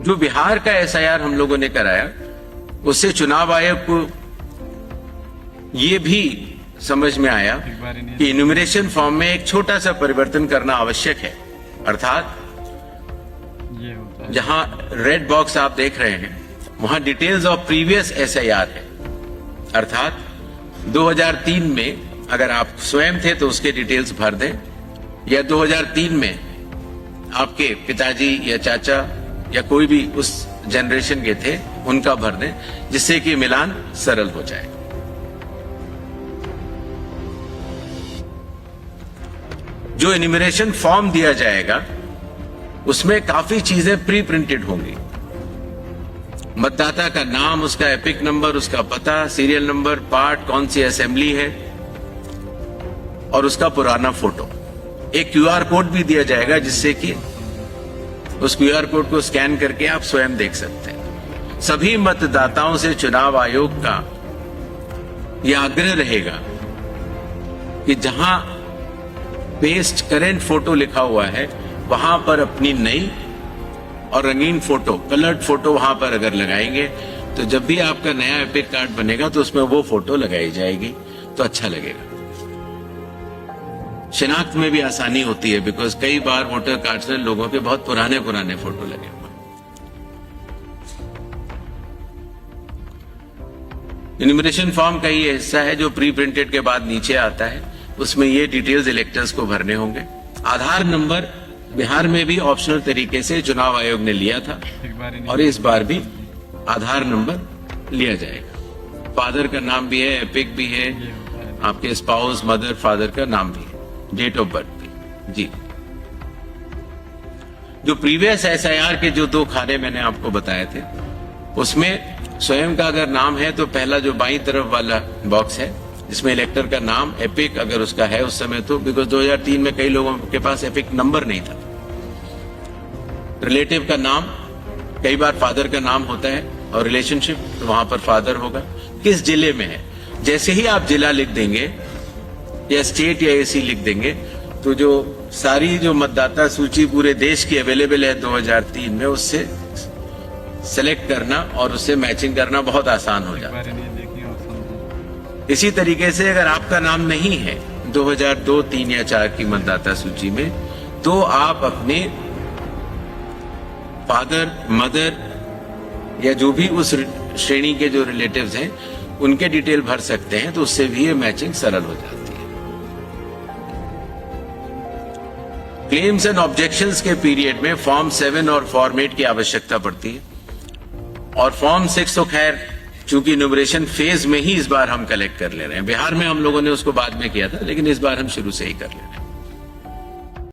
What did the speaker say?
जो बिहार का एसआईआर हम लोगों ने कराया, उससे चुनाव आयोग को ये भी समझ में आया कि इन्यूमरेशन फॉर्म में एक छोटा सा परिवर्तन करना आवश्यक है। अर्थात जहां रेड बॉक्स आप देख रहे हैं वहां डिटेल्स ऑफ प्रीवियस एसआईआर है। अर्थात 2003 में अगर आप स्वयं थे तो उसके डिटेल्स भर दें, या 2003 में आपके पिताजी या चाचा या कोई भी उस जनरेशन के थे उनका भर दें, जिससे कि मिलान सरल हो जाए। जो इन्यूमरेशन फॉर्म दिया जाएगा उसमें काफी चीजें प्री प्रिंटेड होंगी। मतदाता का नाम, उसका एपिक नंबर, उसका पता, सीरियल नंबर, पार्ट, कौन सी असेंबली है और उसका पुराना फोटो। एक क्यूआर कोड भी दिया जाएगा जिससे कि उस क्यूआर कोड को स्कैन करके आप स्वयं देख सकते हैं। सभी मतदाताओं से चुनाव आयोग का यह आग्रह रहेगा कि जहां पेस्ट करेंट फोटो लिखा हुआ है वहां पर अपनी नई और रंगीन फोटो, कलर्ड फोटो वहां पर अगर लगाएंगे तो जब भी आपका नया एपिक कार्ड बनेगा तो उसमें वो फोटो लगाई जाएगी तो अच्छा लगेगा। शिनाख्त में भी आसानी होती है, बिकॉज कई बार वोटर कार्ड्स में लोगों के बहुत पुराने फोटो लगे हुए। इन्यूमरेशन फॉर्म का ये हिस्सा है जो प्री प्रिंटेड के बाद नीचे आता है, उसमें ये डिटेल्स इलेक्टर्स को भरने होंगे। आधार नंबर बिहार में भी ऑप्शनल तरीके से चुनाव आयोग ने लिया था और इस बार भी आधार नंबर लिया जाएगा। फादर का नाम भी है, एपिक भी है, आपके स्पाउस, मदर, फादर का नाम भी है, डेट ऑफ बर्थ भी। जी, जो प्रीवियस एसआईआर के जो 2 खाने मैंने आपको बताए थे उसमें स्वयं का अगर नाम है तो पहला जो बाईं तरफ वाला बॉक्स है जिसमें इलेक्टर का नाम, एपिक अगर उसका है उस समय तो, बिकॉज 2003 में कई लोगों के पास एपिक नंबर नहीं था। रिलेटिव का नाम, कई बार फादर का नाम होता है और रिलेशनशिप तो वहां पर फादर होगा। किस जिले में है, जैसे ही आप जिला लिख देंगे या स्टेट या एसी लिख देंगे तो जो सारी जो मतदाता सूची पूरे देश की अवेलेबल है 2003 में, उससे सेलेक्ट करना और उससे मैचिंग करना बहुत आसान हो जाता है। इसी तरीके से अगर आपका नाम नहीं है 2002, 3 या 4 की मतदाता सूची में, तो आप अपने फादर, मदर या जो भी उस श्रेणी के जो रिलेटिव्स हैं उनके डिटेल भर सकते हैं, तो उससे भी ये मैचिंग सरल हो जाती है। क्लेम्स एंड ऑब्जेक्शंस के पीरियड में फॉर्म 7 और फॉर्म 8 की आवश्यकता पड़ती है और फॉर्म 6 तो खैर चूंकि इन्यूमरेशन फेज में ही इस बार हम कलेक्ट कर ले रहे हैं। बिहार में हम लोगों ने उसको बाद में किया था, लेकिन इस बार हम शुरू से ही कर ले रहे हैं।